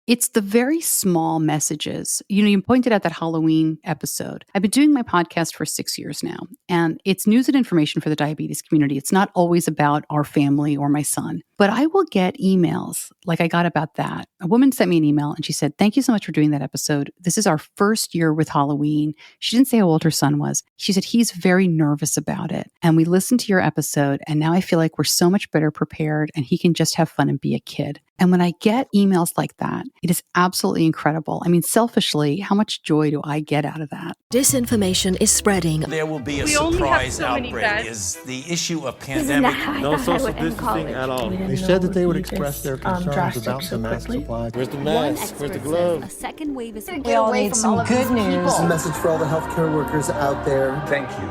It's the very small messages. You pointed out that Halloween episode. I've been doing my podcast for 6 years now, and it's news and information for the diabetes community. It's not always about our family or my son, but I will get emails like I got about that. A woman sent me an email and she said, "Thank you so much for doing that episode. This is our first year with Halloween." She didn't say how old her son was. She said, "He's very nervous about it. And we listened to your episode, and now I feel like we're so much better prepared and he can just have fun and be a kid." And when I get emails like that, it is absolutely incredible. I mean, selfishly, how much joy do I get out of that? Disinformation is spreading. There will be a surprise outbreak. Is the issue of pandemic. No social distancing at all. They said that they would express their concerns about the mask supply. Where's the mask? Where's the gloves? A second wave is... We all need some good news. This is a message for all the healthcare workers out there. Thank you.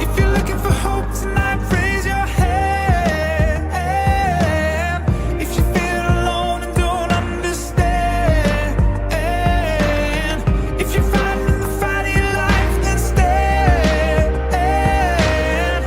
If you're looking for hope tonight, raise your hand. If you feel alone and don't understand, if you're fighting the fight of your life, then stand.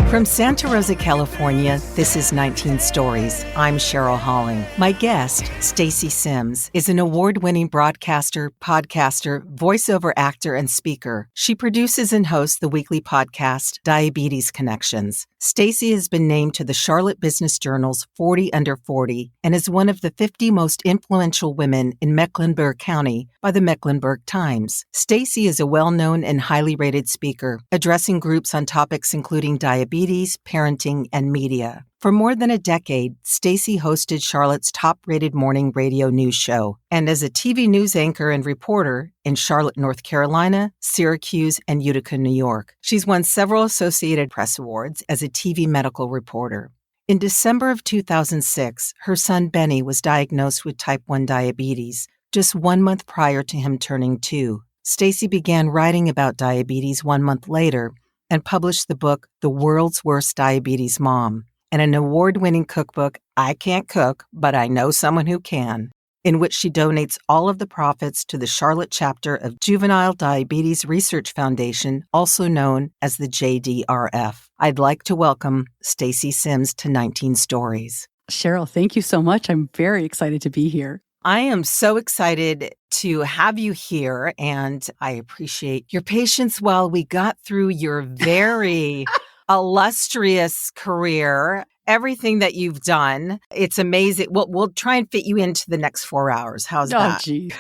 From Santa Rosa, California, this is 19 Stories. I'm Cheryl Halling. My guest, Stacey Simms, is an award-winning broadcaster, podcaster, voiceover actor, and speaker. She produces and hosts the weekly podcast, Diabetes Connections. Stacey has been named to the Charlotte Business Journal's 40 Under 40 and is one of the 50 most influential women in Mecklenburg County by the Mecklenburg Times. Stacey is a well-known and highly rated speaker, addressing groups on topics including diabetes, parenting, and media. For more than a decade, Stacey hosted Charlotte's top-rated morning radio news show, and as a TV news anchor and reporter in Charlotte, North Carolina, Syracuse, and Utica, New York. She's won several Associated Press awards as a TV medical reporter. In December of 2006, her son Benny was diagnosed with type 1 diabetes, just 1 month prior to him turning 2. Stacey began writing about diabetes 1 month later and published the book The World's Worst Diabetes Mom, and an award-winning cookbook, I Can't Cook, But I Know Someone Who Can, in which she donates all of the profits to the Charlotte chapter of Juvenile Diabetes Research Foundation, also known as the JDRF. I'd like to welcome Stacey Simms to 19 Stories. Cheryl, thank you so much. I'm very excited to be here. I am so excited to have you here, and I appreciate your patience while we got through your very illustrious career, everything that you've done. It's amazing. We'll try and fit you into the next 4 hours. How's that? Oh, gee.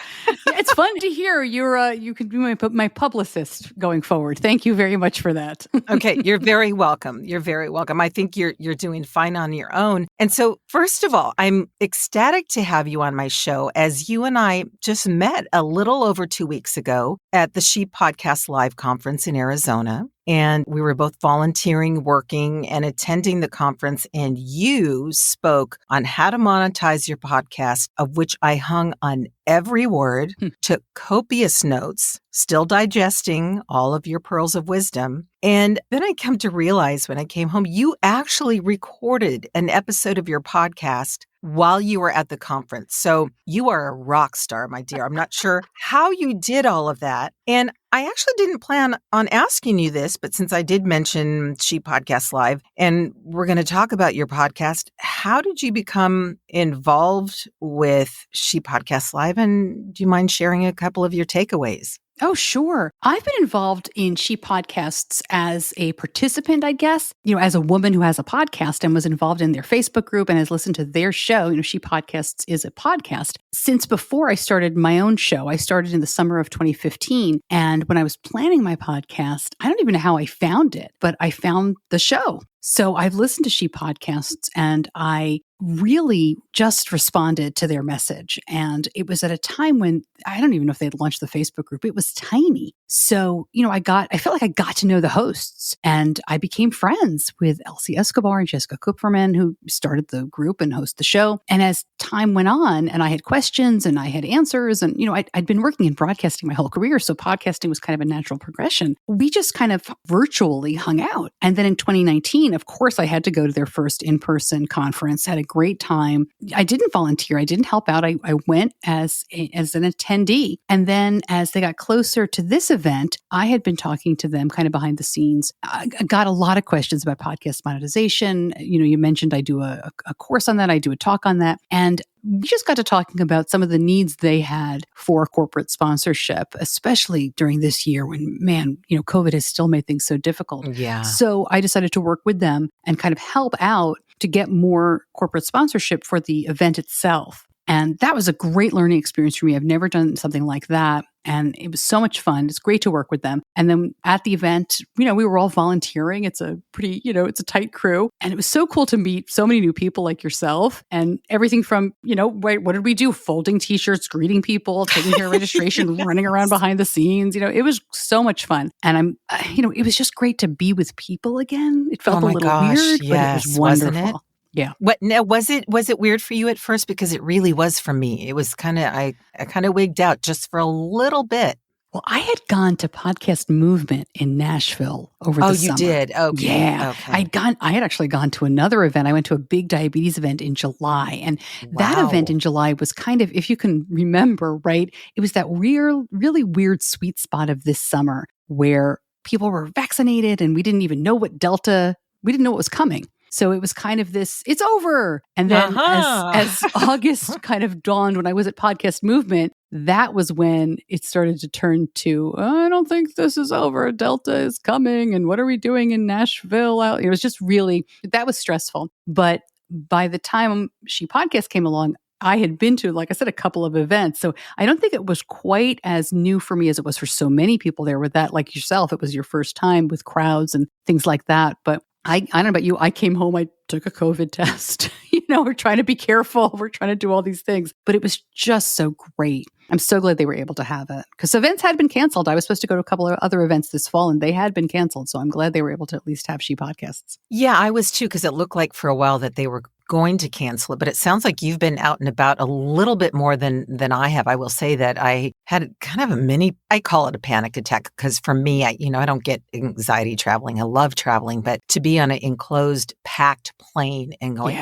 It's fun to hear. You can be my publicist going forward. Thank you very much for that. Okay, you're very welcome. You're very welcome. I think you're doing fine on your own. And so, first of all, I'm ecstatic to have you on my show, as you and I just met a little over 2 weeks ago at the She Podcast Live conference in Arizona. And we were both volunteering, working, and attending the conference. And you spoke on how to monetize your podcast, of which I hung on every word, took copious notes, still digesting all of your pearls of wisdom. And then I come to realize when I came home, you actually recorded an episode of your podcast while you were at the conference. So you are a rock star, my dear. I'm not sure how you did all of that. And I actually didn't plan on asking you this, but since I did mention She Podcast Live, and we're going to talk about your podcast, how did you become involved with She Podcast Live? And do you mind sharing a couple of your takeaways? Oh, sure. I've been involved in She Podcasts as a participant, I guess, as a woman who has a podcast and was involved in their Facebook group and has listened to their show. She Podcasts is a podcast. Since before I started my own show, I started in the summer of 2015. And when I was planning my podcast, I don't even know how I found it, but I found the show. So I've listened to She Podcasts, and I really just responded to their message. And it was at a time when I don't even know if they had launched the Facebook group. It was tiny. So, I felt like I got to know the hosts, and I became friends with Elsie Escobar and Jessica Kupferman, who started the group and host the show. And as time went on, and I had questions and I had answers, and, I'd been working in broadcasting my whole career. So podcasting was kind of a natural progression. We just kind of virtually hung out. And then in 2019, 2016, of course, I had to go to their first in-person conference, had a great time. I didn't volunteer. I didn't help out. I went as an attendee. And then as they got closer to this event, I had been talking to them kind of behind the scenes. I got a lot of questions about podcast monetization. You mentioned I do a course on that. I do a talk on that. And we just got to talking about some of the needs they had for corporate sponsorship, especially during this year when, man, COVID has still made things so difficult. Yeah. So I decided to work with them and kind of help out to get more corporate sponsorship for the event itself. And that was a great learning experience for me. I've never done something like that. And it was so much fun. It's great to work with them. And then at the event, we were all volunteering. It's a pretty, it's a tight crew. And it was so cool to meet so many new people like yourself and everything from, what did we do? Folding t-shirts, greeting people, taking care of registration, running around behind the scenes. It was so much fun. And it was just great to be with people again. It felt a little weird, but it was wonderful. Wasn't it? Yeah. What now was it weird for you at first? Because it really was for me. It was I kind of wigged out just for a little bit. Well, I had gone to Podcast Movement in Nashville over the summer. Oh, you did? Okay. Yeah. Okay. I had actually gone to another event. I went to a big diabetes event in July. And that event in July was kind of, if you can remember, right, it was that really weird sweet spot of this summer where people were vaccinated and we didn't even know what was coming. So it was kind of this, it's over. And then as August kind of dawned when I was at Podcast Movement, that was when it started to turn to, I don't think this is over. Delta is coming. And what are we doing in Nashville? It was just really, that was stressful. But by the time She Podcast came along, I had been to, like I said, a couple of events. So I don't think it was quite as new for me as it was for so many people there with that. Like yourself, it was your first time with crowds and things like that. But I don't know about you. I came home, I took a COVID test. We're trying to be careful. We're trying to do all these things. But it was just so great. I'm so glad they were able to have it because events had been canceled. I was supposed to go to a couple of other events this fall and they had been canceled. So I'm glad they were able to at least have She Podcasts. Yeah, I was too, because it looked like for a while that they were going to cancel it. But it sounds like you've been out and about a little bit more than I have. I will say that I had kind of I call it a panic attack because for me, I don't get anxiety traveling. I love traveling, but to be on an enclosed, packed plane and going,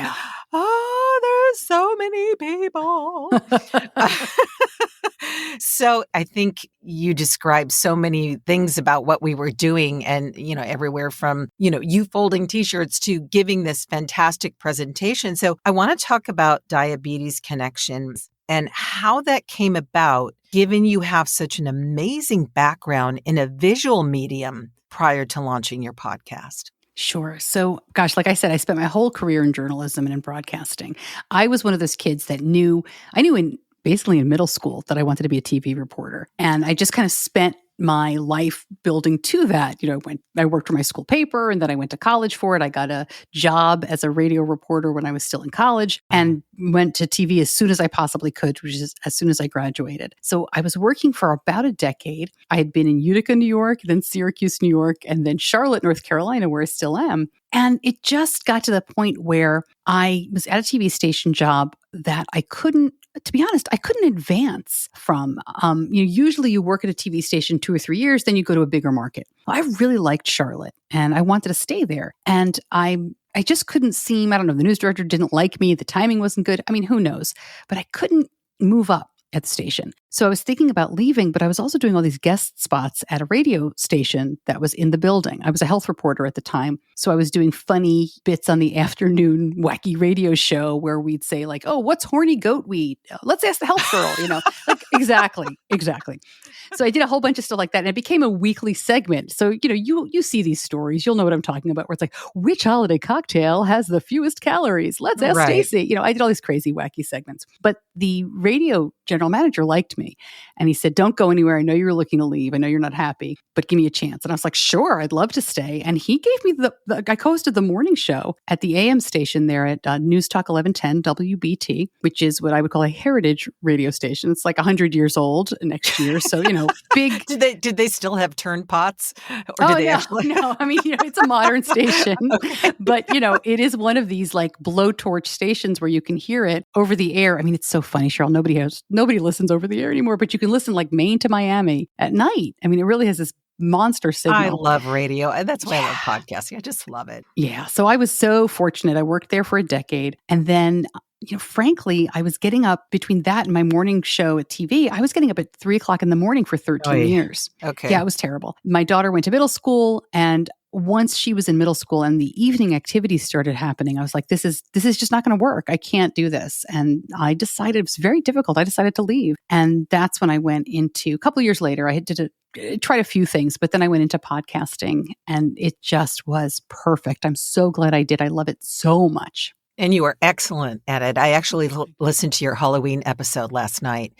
there's so many people. So I think you described so many things about what we were doing and, everywhere from, you folding t-shirts to giving this fantastic presentation. So I want to talk about Diabetes Connections and how that came about, given you have such an amazing background in a visual medium prior to launching your podcast. Sure. So, gosh, like I said, I spent my whole career in journalism and in broadcasting. I was one of those kids that basically in middle school that I wanted to be a TV reporter. And I just kind of spent my life building to that. I worked for my school paper and then I went to college for it. I got a job as a radio reporter when I was still in college and went to TV as soon as I possibly could, which is as soon as I graduated. So I was working for about a decade. I had been in Utica, New York, then Syracuse, New York, and then Charlotte, North Carolina, where I still am. And it just got to the point where I was at a TV station job that to be honest, I couldn't advance from. Usually you work at a TV station 2 or 3 years, then you go to a bigger market. Well, I really liked Charlotte and I wanted to stay there. And I just couldn't seem, I don't know, the news director didn't like me. The timing wasn't good. I mean, who knows? But I couldn't move up at the station. So I was thinking about leaving, but I was also doing all these guest spots at a radio station that was in the building. I was a health reporter at the time. So I was doing funny bits on the afternoon wacky radio show where we'd say like, oh, what's horny goat weed? Let's ask the health girl, like exactly. So I did a whole bunch of stuff like that. And it became a weekly segment. So, you see these stories, you'll know what I'm talking about, where it's like, which holiday cocktail has the fewest calories? Let's ask Stacey. I did all these crazy, wacky segments. But the radio general manager liked me. And he said, don't go anywhere. I know you're looking to leave. I know you're not happy, but give me a chance. And I was like, sure, I'd love to stay. And he gave me I co-hosted the morning show at the AM station there at News Talk 1110 WBT, which is what I would call a heritage radio station. It's like 100 years old next year. So, big. Did they still have turn pots? Or did they actually? No, I mean, it's a modern station, okay. But, it is one of these like blowtorch stations where you can hear it over the air. I mean, it's so funny, Cheryl. Nobody listens over the air anymore, but you can listen like Maine to Miami at night. I mean, it really has this monster signal. I love radio. And that's why I love podcasting. I just love it. Yeah. So I was so fortunate. I worked there for a decade. And then, frankly, I was getting up between that and my morning show at TV. I was getting up at 3:00 in the morning for 13 years. Okay. Yeah, it was terrible. My daughter went to middle school, and once she was in middle school and the evening activities started happening, I was like, this is just not going to work. I can't do this. And I decided, it was very difficult. I decided to leave. And that's when I went into, a couple of years later, I tried a few things, but then I went into podcasting, and it just was perfect. I'm so glad I did. I love it so much. And you are excellent at it. I actually listened to your Halloween episode last night.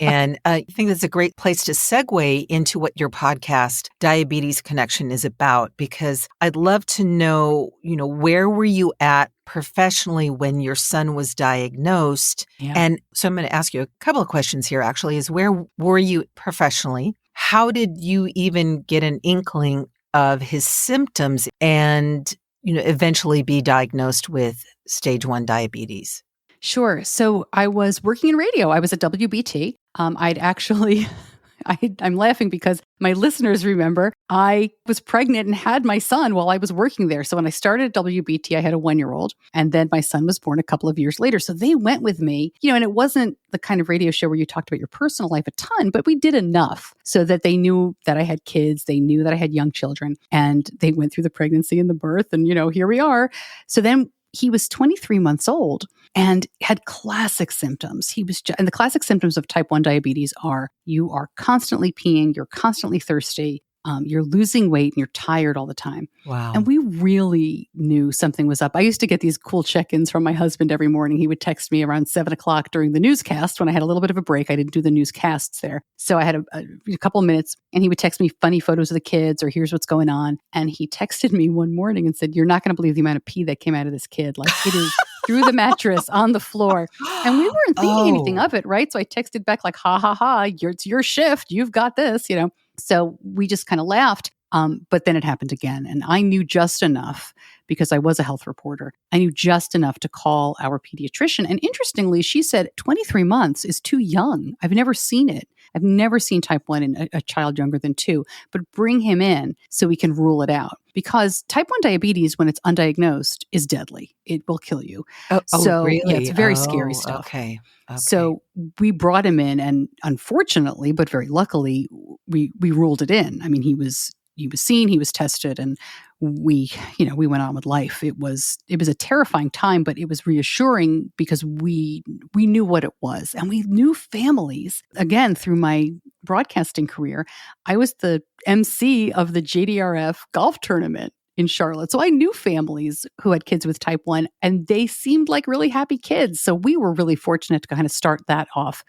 And I think that's a great place to segue into what your podcast, Diabetes Connection, is about, because I'd love to know, where were you at professionally when your son was diagnosed? Yeah. And so I'm going to ask you a couple of questions here, actually, is where were you professionally? How did you even get an inkling of his symptoms and eventually be diagnosed with stage 1 diabetes? Sure. So I was working in radio. I was at WBT. I'd actually, I'm laughing because my listeners remember I was pregnant and had my son while I was working there. So when I started at WBT, I had a 1-year-old, and then my son was born a couple of years later. So they went with me, and it wasn't the kind of radio show where you talked about your personal life a ton, but we did enough so that they knew that I had kids. They knew that I had young children, and they went through the pregnancy and the birth, and, here we are. So then he was 23 months old and had classic symptoms. And the classic symptoms of type 1 diabetes are you are constantly peeing, you're constantly thirsty, you're losing weight, and you're tired all the time. Wow. And we really knew something was up. I used to get these cool check-ins from my husband every morning. He would text me around 7:00 during the newscast when I had a little bit of a break. I didn't do the newscasts there. So I had a couple of minutes, and he would text me funny photos of the kids or here's what's going on. And he texted me one morning and said, "You're not going to believe the amount of pee that came out of this kid. Like, it is through the mattress on the floor." And we weren't thinking anything of it, right? So I texted back like, ha, ha, ha, it's your shift. You've got this, So we just kind of laughed. But then it happened again. And I knew just enough, because I was a health reporter, I knew just enough to call our pediatrician. And interestingly, she said 23 months is too young. I've never seen it. I've never seen type 1 in a child younger than 2, but bring him in so we can rule it out. Because type 1 diabetes, when it's undiagnosed, is deadly. It will kill you. So really? Yeah, it's very scary stuff. Okay. So we brought him in, and unfortunately, but very luckily, we ruled it in. I mean, he was seen, he was tested, and we went on with life. It was a terrifying time, but it was reassuring because we knew what it was, and we knew families. Again, through my broadcasting career, I was the MC of the JDRF golf tournament in Charlotte. So I knew families who had kids with type 1, and they seemed like really happy kids. So we were really fortunate to kind of start off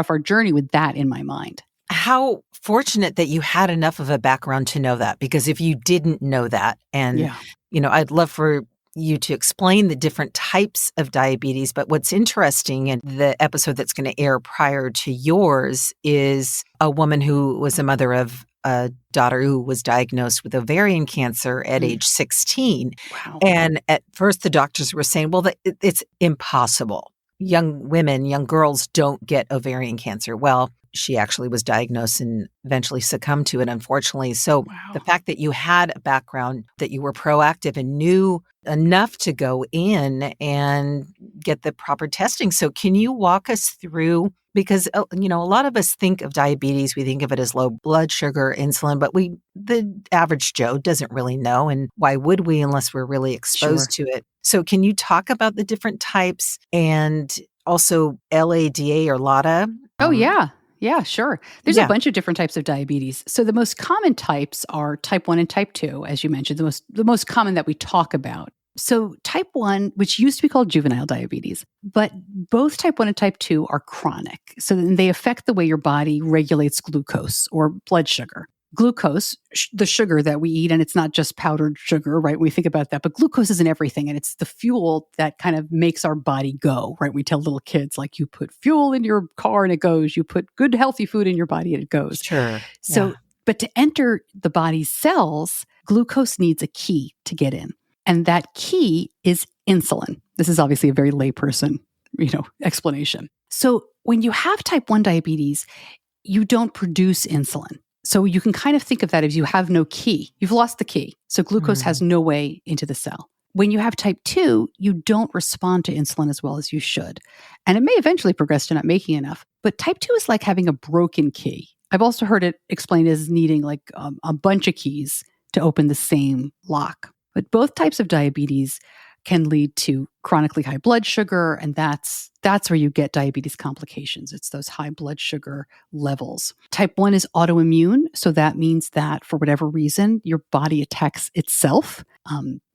our journey with that in my mind. How fortunate that you had enough of a background to know that, because if you didn't know that, and, I'd love for you to explain the different types of diabetes. But what's interesting in the episode that's going to air prior to yours is a woman who was a mother of a daughter who was diagnosed with ovarian cancer at age 16. Wow. And at first the doctors were saying, well, it's impossible. Young women, young girls don't get ovarian cancer. Well, she actually was diagnosed and eventually succumbed to it, unfortunately. So the fact that you had a background, that you were proactive and knew enough to go in and get the proper testing. So can you walk us through, because, a lot of us think of diabetes, we think of it as low blood sugar, insulin, but the average Joe doesn't really know. And why would we unless we're really exposed to it? So can you talk about the different types and also LADA or LADA? Oh, yeah. Yeah, sure. There's a bunch of different types of diabetes. So the most common types are type 1 and type 2, as you mentioned, the most common that we talk about. So type 1, which used to be called juvenile diabetes, but both type 1 and type 2 are chronic. So then they affect the way your body regulates glucose or blood sugar. Glucose, the sugar that we eat, and it's not just powdered sugar, right? We think about that, but glucose is in everything, and it's the fuel that kind of makes our body go, right? We tell little kids, like, you put fuel in your car and it goes, you put good, healthy food in your body and it goes. Sure. So, but to enter the body's cells, glucose needs a key to get in, and that key is insulin. This is obviously a very layperson, explanation. So when you have type 1 diabetes, you don't produce insulin. So you can kind of think of that as you have no key. You've lost the key. So glucose has no way into the cell. When you have type 2, you don't respond to insulin as well as you should. And it may eventually progress to not making enough. But type 2 is like having a broken key. I've also heard it explained as needing like a bunch of keys to open the same lock. But both types of diabetes can lead to chronically high blood sugar, and that's where you get diabetes complications. It's those high blood sugar levels. Type 1 is autoimmune, so that means that for whatever reason, your body attacks itself.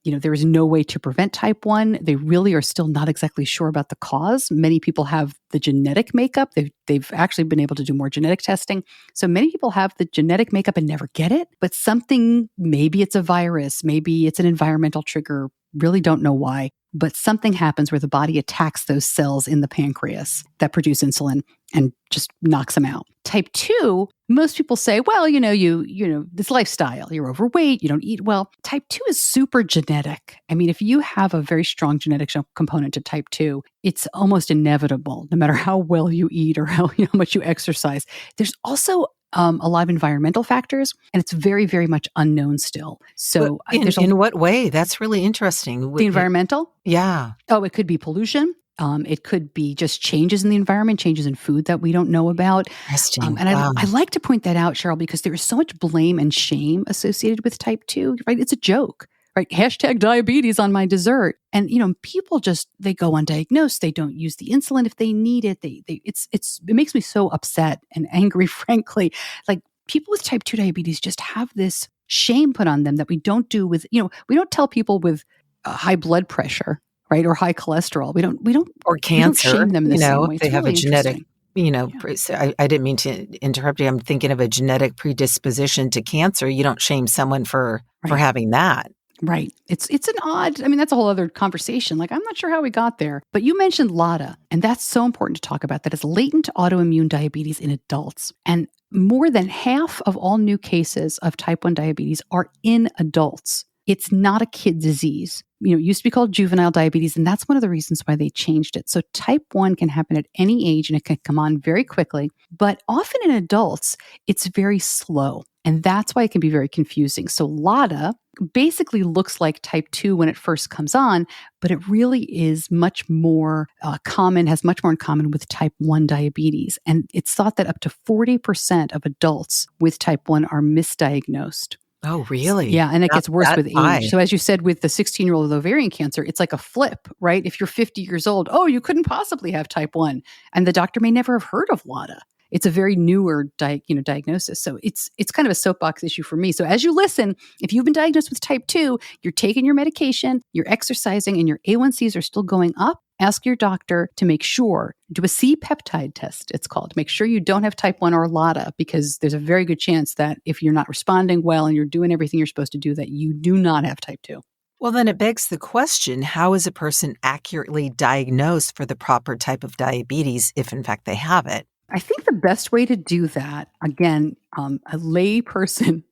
There is no way to prevent type 1. They really are still not exactly sure about the cause. Many people have the genetic makeup. They've actually been able to do more genetic testing. So many people have the genetic makeup and never get it, but something, maybe it's a virus, maybe it's an environmental trigger, really don't know why, but something happens where the body attacks those cells in the pancreas that produce insulin and just knocks them out. Type 2, most people say, well, this lifestyle, you're overweight, you don't eat well. Type 2 is super genetic. I mean, if you have a very strong genetic component to type 2, it's almost inevitable, no matter how well you eat or how much you exercise. There's also a lot of environmental factors, and it's very, very much unknown still. So in what way? That's really interesting. The environmental? Yeah. Oh, it could be pollution. It could be just changes in the environment, changes in food that we don't know about. Interesting. I like to point that out, Cheryl, because there is so much blame and shame associated with type 2, right? It's a joke, right? Hashtag diabetes on my dessert. And, people they go undiagnosed. They don't use the insulin if they need it. It makes me so upset and angry, frankly. Like, people with type 2 diabetes just have this shame put on them that we don't do with, we don't tell people with high blood pressure, right, or high cholesterol. We don't or cancer. We don't shame them in the same way. They have a genetic. Yeah. I didn't mean to interrupt you. I'm thinking of a genetic predisposition to cancer. You don't shame someone for having that. Right. It's an odd, that's a whole other conversation. Like, I'm not sure how we got there, but you mentioned LADA, and that's so important to talk about. That is latent autoimmune diabetes in adults. And more than half of all new cases of type 1 diabetes are in adults. It's not a kid disease. It used to be called juvenile diabetes, and that's one of the reasons why they changed it. So type 1 can happen at any age, and it can come on very quickly. But often in adults, it's very slow, and that's why it can be very confusing. So LADA basically looks like type 2 when it first comes on, but it really is much more common, has much more in common with type 1 diabetes. And it's thought that up to 40% of adults with type 1 are misdiagnosed. Oh, really? Yeah, and it gets worse with age. High. So as you said, with the 16-year-old with ovarian cancer, it's like a flip, right? If you're 50 years old, you couldn't possibly have type 1. And the doctor may never have heard of LADA. It's a very newer diagnosis. So it's kind of a soapbox issue for me. So as you listen, if you've been diagnosed with type 2, you're taking your medication, you're exercising, and your A1Cs are still going up, ask your doctor to make sure, do a C-peptide test, it's called. Make sure you don't have type 1 or LADA, because there's a very good chance that if you're not responding well and you're doing everything you're supposed to do, that you do not have type 2. Well, then it begs the question, how is a person accurately diagnosed for the proper type of diabetes if in fact they have it? I think the best way to do that, again, a lay person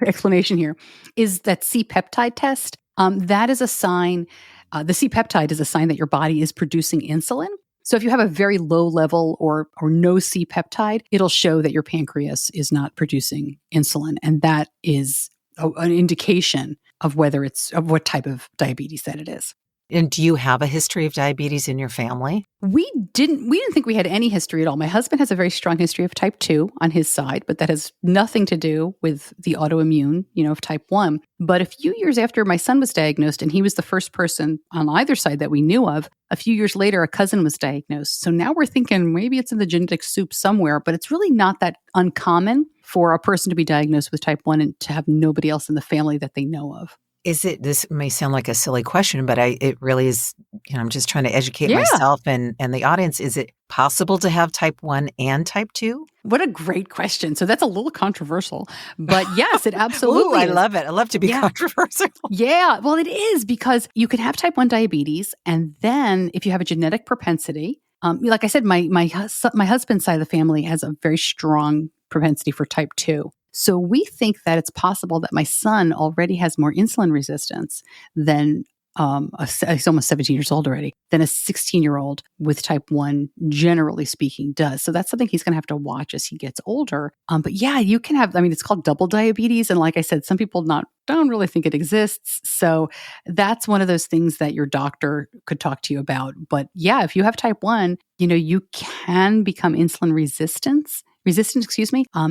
explanation here, is that C-peptide test. That is a sign, the C-peptide is a sign that your body is producing insulin. So if you have a very low level or no C-peptide, it'll show that your pancreas is not producing insulin. And that is an indication of of what type of diabetes that it is. And do you have a history of diabetes in your family? We didn't think we had any history at all. My husband has a very strong history of type 2 on his side, but that has nothing to do with the autoimmune, of type 1. But a few years after my son was diagnosed, and he was the first person on either side that we knew of, a few years later, a cousin was diagnosed. So now we're thinking maybe it's in the genetic soup somewhere, but it's really not that uncommon for a person to be diagnosed with type 1 and to have nobody else in the family that they know of. This may sound like a silly question, but it really is, I'm just trying to educate myself and the audience. Is it possible to have type 1 and type 2? What a great question. So that's a little controversial, but yes, it absolutely Ooh, I is. love it. I love to be controversial. Yeah, well, it is, because you can have type 1 diabetes, and then if you have a genetic propensity, like I said, my husband's side of the family has a very strong propensity for type 2. So we think that it's possible that my son already has more insulin resistance than he's almost 17 years old already, than a 16-year-old with type 1, generally speaking, does. So that's something he's going to have to watch as he gets older. But yeah, you can have, it's called double diabetes. And like I said, some people don't really think it exists. So that's one of those things that your doctor could talk to you about. But yeah, if you have type 1, you can become insulin resistant,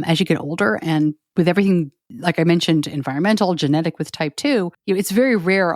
as you get older. And with everything, like I mentioned, environmental, genetic with type 2, it's very rare.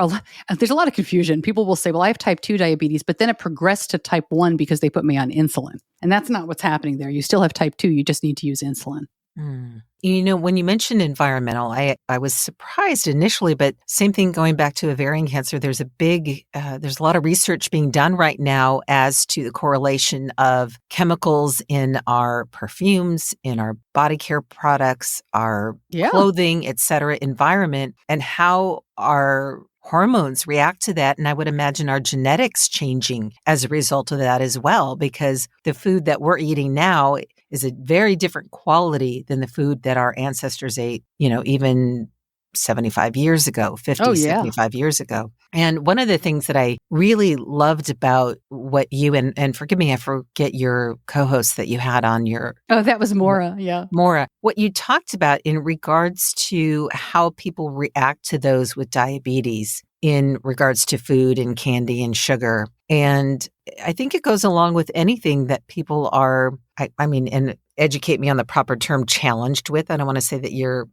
There's a lot of confusion. People will say, well, I have type 2 diabetes, but then it progressed to type 1 because they put me on insulin. And that's not what's happening there. You still have type 2. You just need to use insulin. When you mentioned environmental, I was surprised initially, but same thing going back to ovarian cancer. There's a lot of research being done right now as to the correlation of chemicals in our perfumes, in our body care products, our clothing, et cetera, environment, and how our hormones react to that. And I would imagine our genetics changing as a result of that as well, because the food that we're eating now is a very different quality than the food that our ancestors ate, even 75 years ago, 50, 75 years ago. And one of the things that I really loved about what you, and forgive me, I forget your co-host that you had on your... Oh, that was Maura, yeah. Maura, what you talked about in regards to how people react to those with diabetes in regards to food and candy and sugar. And I think it goes along with anything that people are, and educate me on the proper term, challenged with. I don't want to say that your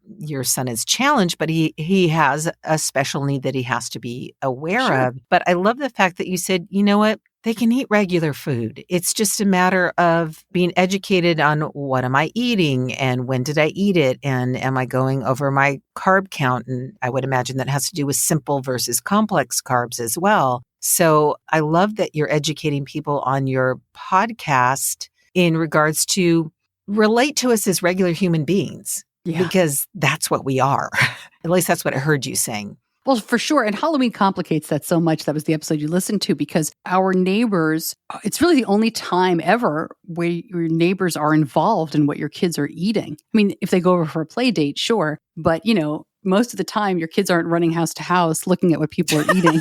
son is challenged, but he has a special need that he has to be aware of. But I love the fact that you said, you know what? They can eat regular food. It's just a matter of being educated on what am I eating and when did I eat it and am I going over my carb count? And I would imagine that has to do with simple versus complex carbs as well. So I love that you're educating people on your podcast in regards to relate to us as regular human beings, because that's what we are. At least that's what I heard you saying. Well, for sure. And Halloween complicates that so much. That was the episode you listened to, because our neighbors, it's really the only time ever where your neighbors are involved in what your kids are eating. If they go over for a play date, sure. But, most of the time your kids aren't running house to house looking at what people are eating.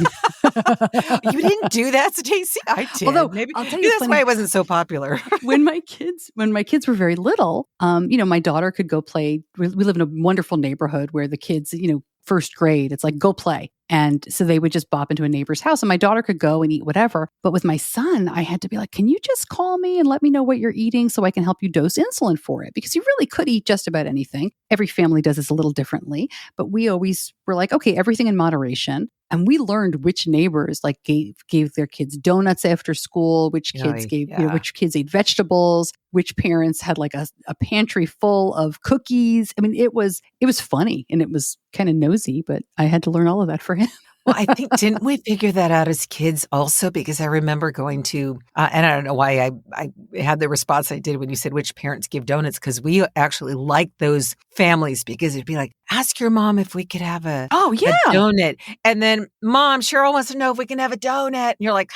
You didn't do that, Stacey? I did. Although, maybe I'll tell you that's why it wasn't so popular. when my kids were very little, my daughter could go play. We live in a wonderful neighborhood where the kids, first grade, it's like, go play. And so they would just bop into a neighbor's house and my daughter could go and eat whatever. But with my son, I had to be like, can you just call me and let me know what you're eating so I can help you dose insulin for it? Because you really could eat just about anything. Every family does this a little differently, but we always were like, okay, everything in moderation. And we learned which neighbors gave their kids donuts after school, which kids which kids ate vegetables, which parents had like a pantry full of cookies. It was funny and it was kind of nosy, but I had to learn all of that for him. Well, I think, didn't we figure that out as kids also? Because I remember going to, and I don't know why I had the response I did when you said which parents give donuts, because we actually liked those families because it'd be like, ask your mom if we could have a donut. And then, Mom, Cheryl wants to know if we can have a donut. And you're like,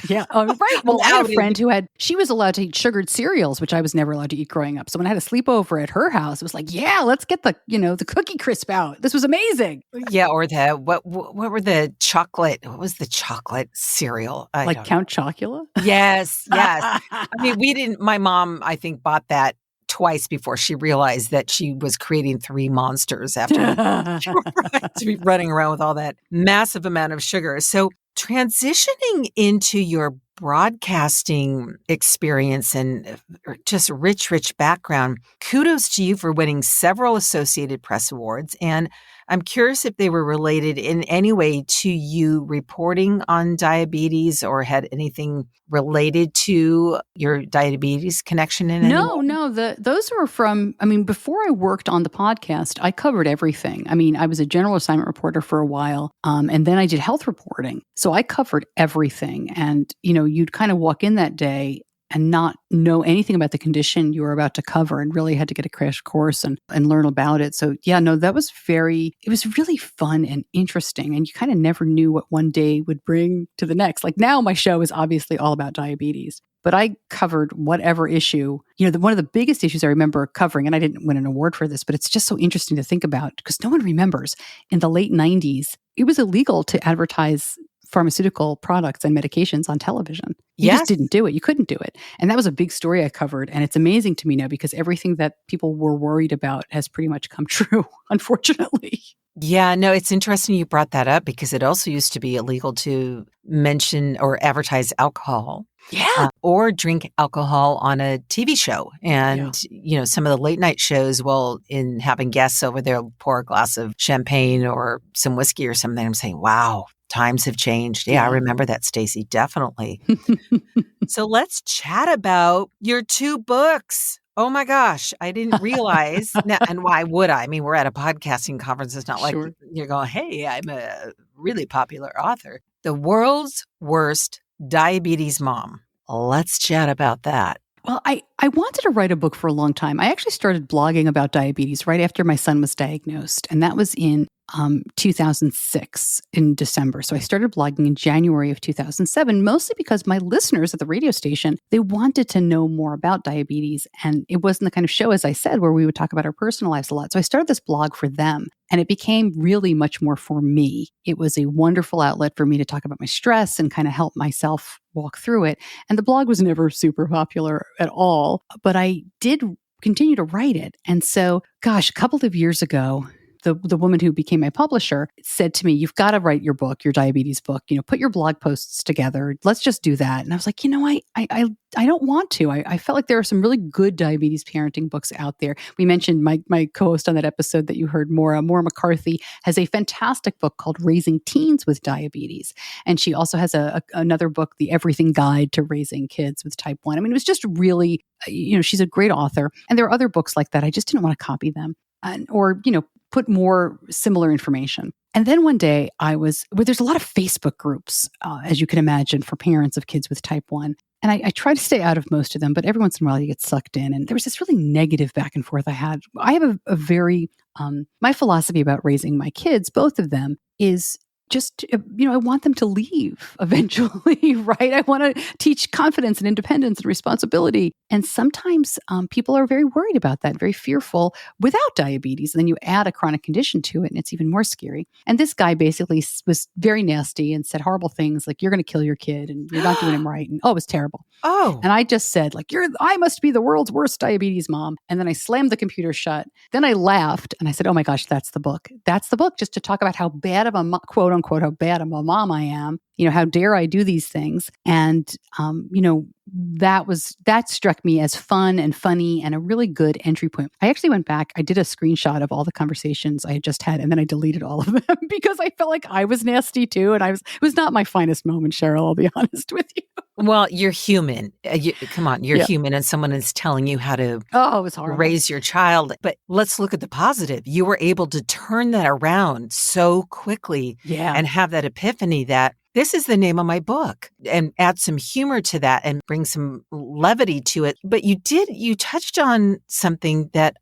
yeah. Right. Well, I had a friend she was allowed to eat sugared cereals, which I was never allowed to eat growing up. So when I had a sleepover at her house, it was like, yeah, let's get the cookie crisp out. This was amazing. Yeah. Or what were the chocolate? What was the chocolate cereal? Like Count Chocula? Yes. Yes. My mom, I think, bought that twice before she realized that she was creating three monsters after to be running around with all that massive amount of sugar. So transitioning into your broadcasting experience and just rich background, kudos to you for winning several Associated Press awards. And I'm curious if they were related in any way to you reporting on diabetes or had anything related to your diabetes connection in any way? No. Those were from, before I worked on the podcast, I covered everything. I was a general assignment reporter for a while, and then I did health reporting. So I covered everything. And, you'd kind of walk in that day and not know anything about the condition you were about to cover and really had to get a crash course and learn about it. So that was it was really fun and interesting. And you kind of never knew what one day would bring to the next. Like now my show is obviously all about diabetes, but I covered whatever issue, one of the biggest issues I remember covering, and I didn't win an award for this, but it's just so interesting to think about because no one remembers in the late 90s, it was illegal to advertise pharmaceutical products and medications on television. You just didn't do it. You couldn't do it. And that was a big story I covered. And it's amazing to me now because everything that people were worried about has pretty much come true, unfortunately. Yeah, no, it's interesting you brought that up because it also used to be illegal to mention or advertise alcohol. Yeah. Or drink alcohol on a TV show. And, some of the late night shows, in having guests over, they'll pour a glass of champagne or some whiskey or something. I'm saying, wow, times have changed. Yeah, I remember that, Stacey, definitely. So let's chat about your 2 books. Oh my gosh, I didn't realize. Now, and why would I? I mean, we're at a podcasting conference. It's not like you're going, hey, I'm a really popular author. The World's Worst Diabetes Mom. Let's chat about that. Well, I wanted to write a book for a long time. I actually started blogging about diabetes right after my son was diagnosed. And that was in 2006 in December. So I started blogging in January of 2007, mostly because my listeners at the radio station, they wanted to know more about diabetes. And it wasn't the kind of show, as I said, where we would talk about our personal lives a lot. So I started this blog for them. And it became really much more for me. It was a wonderful outlet for me to talk about my stress and kind of help myself walk through it. And the blog was never super popular at all, but I did continue to write it. And so, gosh, a couple of years ago, the woman who became my publisher said to me, you've got to write your book, your diabetes book, put your blog posts together. Let's just do that. And I was like, I don't want to. I felt like there are some really good diabetes parenting books out there. We mentioned my co-host on that episode that you heard, Maura McCarthy, has a fantastic book called Raising Teens with Diabetes. And she also has another book, The Everything Guide to Raising Kids with Type 1. I mean, it was just really, she's a great author. And there are other books like that. I just didn't want to copy them or put more similar information. And then one day there's a lot of Facebook groups, as you can imagine, for parents of kids with type 1. And I try to stay out of most of them, but every once in a while you get sucked in. And there was this really negative back and forth I had. I have a very, my philosophy about raising my kids, both of them, is just, I want them to leave eventually, right? I want to teach confidence and independence and responsibility. And sometimes people are very worried about that, very fearful without diabetes. And then you add a chronic condition to it and it's even more scary. And this guy basically was very nasty and said horrible things like, you're going to kill your kid and you're not doing him right. And it was terrible. Oh. And I just said I must be the world's worst diabetes mom. And then I slammed the computer shut. Then I laughed and I said, oh my gosh, that's the book. That's the book, just to talk about how bad of a quote unquote, how bad of a mom I am. How dare I do these things? And, that struck me as fun and funny and a really good entry point. I actually went back. I did a screenshot of all the conversations I had just had, and then I deleted all of them because I felt like I was nasty too. And it was not my finest moment, Cheryl, I'll be honest with you. Well, you're human. Come on, you're human, and someone is telling you how to it was horrible. Raise your child. But let's look at the positive. You were able to turn that around so quickly and have that epiphany that this is the name of my book, and add some humor to that and bring some levity to it. But you touched on something that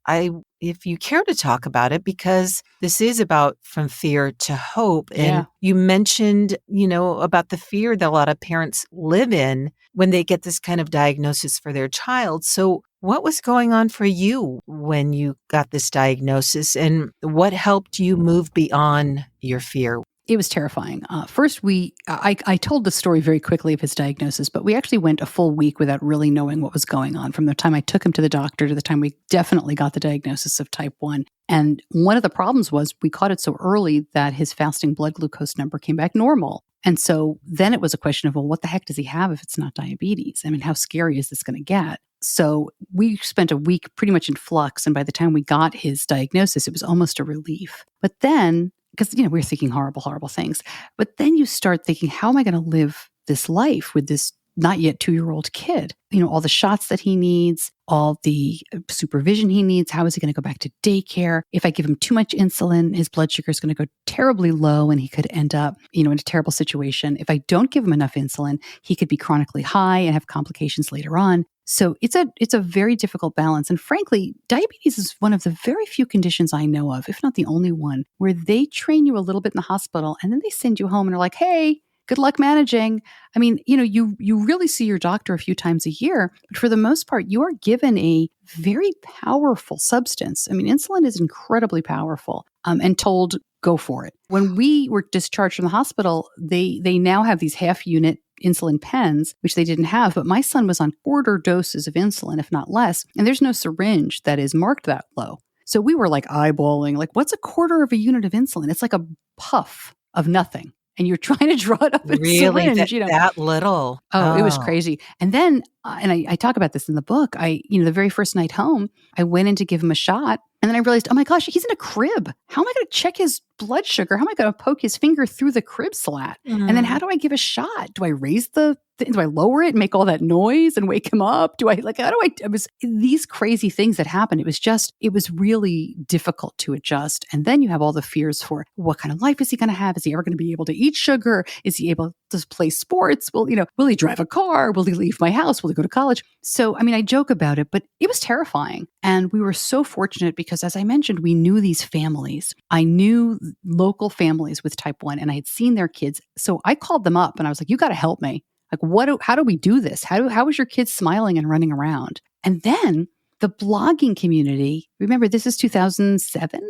if you care to talk about it, because this is about from fear to hope. And you mentioned, about the fear that a lot of parents live in when they get this kind of diagnosis for their child. So what was going on for you when you got this diagnosis, and what helped you move beyond your fear? It was terrifying. First, I told the story very quickly of his diagnosis, but we actually went a full week without really knowing what was going on, from the time I took him to the doctor to the time we definitely got the diagnosis of type 1. And one of the problems was we caught it so early that his fasting blood glucose number came back normal. And so then it was a question of, well, what the heck does he have if it's not diabetes? I mean, how scary is this going to get? So we spent a week pretty much in flux. And by the time we got his diagnosis, it was almost a relief. But then, because, we were thinking horrible, horrible things. But then you start thinking, how am I going to live this life with this not yet 2-year-old kid? All the shots that he needs, all the supervision he needs. How is he going to go back to daycare? If I give him too much insulin, his blood sugar is going to go terribly low and he could end up, in a terrible situation. If I don't give him enough insulin, he could be chronically high and have complications later on. So it's a very difficult balance. And frankly, diabetes is one of the very few conditions I know of, if not the only one, where they train you a little bit in the hospital and then they send you home and are like, hey, good luck managing. I mean, you really see your doctor a few times a year, but for the most part, you are given a very powerful substance. I mean, insulin is incredibly powerful, and told, go for it. When we were discharged from the hospital, they now have these half-unit insulin pens, which they didn't have, but my son was on quarter doses of insulin, if not less, and there's no syringe that is marked that low. So we were like eyeballing, like, what's a quarter of a unit of insulin? It's like a puff of nothing. And you're trying to draw it up in a syringe, that little. Oh, it was crazy. And then, and I talk about this in the book, the very first night home, I went in to give him a shot. And then I realized, oh my gosh, he's in a crib. How am I going to check his blood sugar? How am I going to poke his finger through the crib slat? And then how do I give a shot? Do I raise do I lower it and make all that noise and wake him up? It was these crazy things that happened. It was really difficult to adjust. And then you have all the fears for what kind of life is he going to have? Is he ever going to be able to eat sugar? Is he able to play sports? Will he drive a car? Will he leave my house? Will he go to college? So, I mean, I joke about it, but it was terrifying. And we were so fortunate because, as I mentioned, we knew these families. I knew local families with type 1 and I had seen their kids. So I called them up and I was like, you got to help me. Like, how do we do this? How is your kid smiling and running around? And then the blogging community, remember, this is 2007.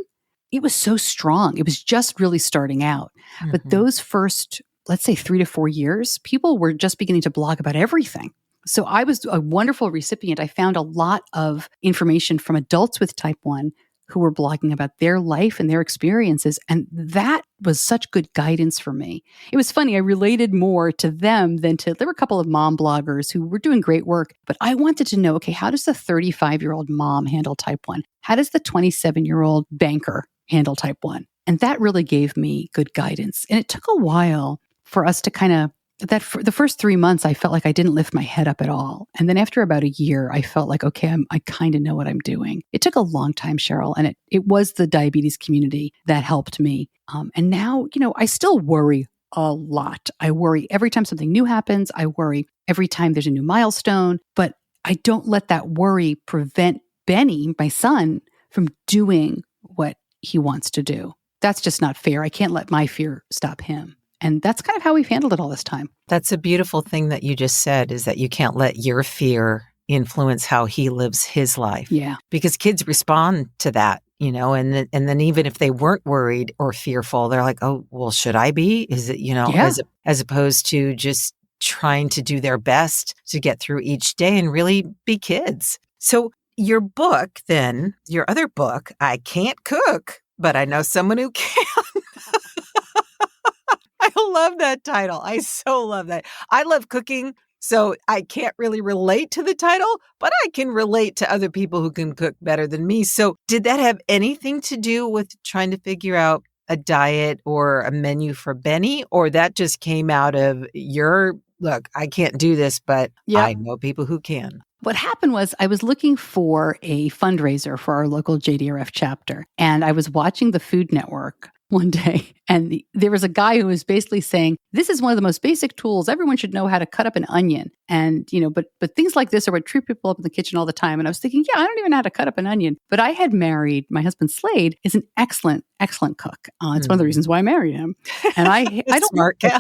It was so strong. It was just really starting out. Mm-hmm. But those first, let's say 3 to 4 years, people were just beginning to blog about everything. So I was a wonderful recipient. I found a lot of information from adults with type 1 who were blogging about their life and their experiences. And that was such good guidance for me. It was funny. I related more to them than there were a couple of mom bloggers who were doing great work, but I wanted to know, okay, how does the 35-year-old mom handle type 1? How does the 27-year-old banker handle type 1? And that really gave me good guidance. And it took a while for us to kind of, for the first 3 months, I felt like I didn't lift my head up at all. And then after about a year, I felt like, okay, I kind of know what I'm doing. It took a long time, Cheryl, and it was the diabetes community that helped me. And now, I still worry a lot. I worry every time something new happens. I worry every time there's a new milestone, but I don't let that worry prevent Benny, my son, from doing what he wants to do. That's just not fair. I can't let my fear stop him. And that's kind of how we've handled it all this time. That's a beautiful thing that you just said, is that you can't let your fear influence how he lives his life. Yeah. Because kids respond to that, and then even if they weren't worried or fearful, they're like, oh, well, should I be? Is it, as opposed to just trying to do their best to get through each day and really be kids. So your book then, your other book, I Can't Cook, but I Know Someone Who Can. I love that title. I so love that. I love cooking, so I can't really relate to the title, but I can relate to other people who can cook better than me. So did that have anything to do with trying to figure out a diet or a menu for Benny, or that just came out of look, I can't do this, but I know people who can? What happened was I was looking for a fundraiser for our local JDRF chapter, and I was watching the Food Network one day, and there was a guy who was basically saying, this is one of the most basic tools. Everyone should know how to cut up an onion. And, but things like this are what trip people up in the kitchen all the time. And I was thinking, I don't even know how to cut up an onion. But I had married, my husband Slade is an excellent cook. It's one of the reasons why I married him. And I don't smart gal.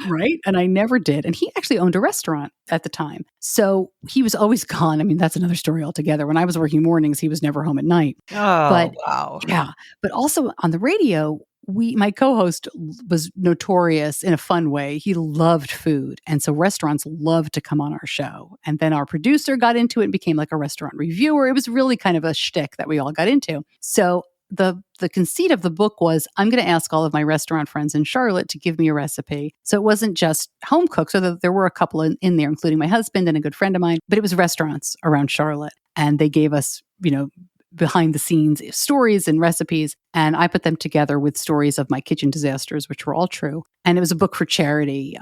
Right? And I never did. And he actually owned a restaurant at the time. So he was always gone. I mean, that's another story altogether. When I was working mornings, he was never home at night. Oh, wow. Yeah. But also on the radio, my co-host was notorious in a fun way. He loved food. And so restaurants loved to come on our show. And then our producer got into it and became like a restaurant reviewer. It was really kind of a shtick that we all got into. So the conceit of the book was, I'm going to ask all of my restaurant friends in Charlotte to give me a recipe. So it wasn't just home cooks, so there were a couple in there, including my husband and a good friend of mine, but it was restaurants around Charlotte. And they gave us, behind the scenes stories and recipes. And I put them together with stories of my kitchen disasters, which were all true. And it was a book for charity.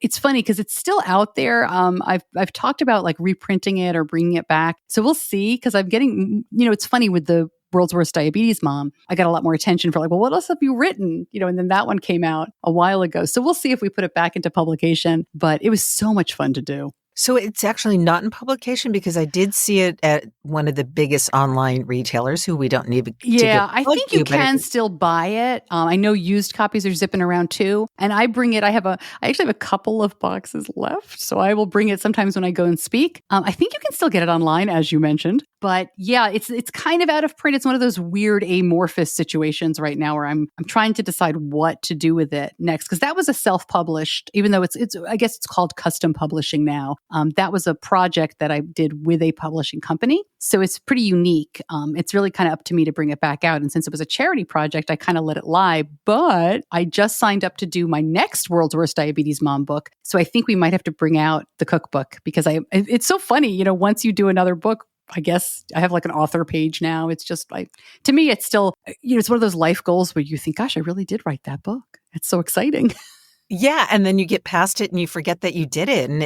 It's funny because it's still out there. I've talked about like reprinting it or bringing it back. So we'll see, because I'm getting, it's funny with the World's Worst Diabetes Mom, I got a lot more attention for like, well, what else have you written? And then that one came out a while ago. So we'll see if we put it back into publication, but it was so much fun to do. So it's actually not in publication because I did see it at one of the biggest online retailers who we don't need to Yeah, I plug think you to, but can still buy it. I know used copies are zipping around too. And I bring it, I actually have a couple of boxes left. So I will bring it sometimes when I go and speak. I think you can still get it online, as you mentioned. But yeah, it's kind of out of print. It's one of those weird amorphous situations right now where I'm trying to decide what to do with it next. Because that was a self-published, even though it's I guess it's called custom publishing now. That was a project that I did with a publishing company. So it's pretty unique. It's really kind of up to me to bring it back out. And since it was a charity project, I kind of let it lie. But I just signed up to do my next World's Worst Diabetes Mom book. So I think we might have to bring out the cookbook because it's so funny. Once you do another book, I guess I have like an author page now. It's just like, to me, it's still, it's one of those life goals where you think, gosh, I really did write that book. It's so exciting. yeah, and then you get past it and you forget that you did it. And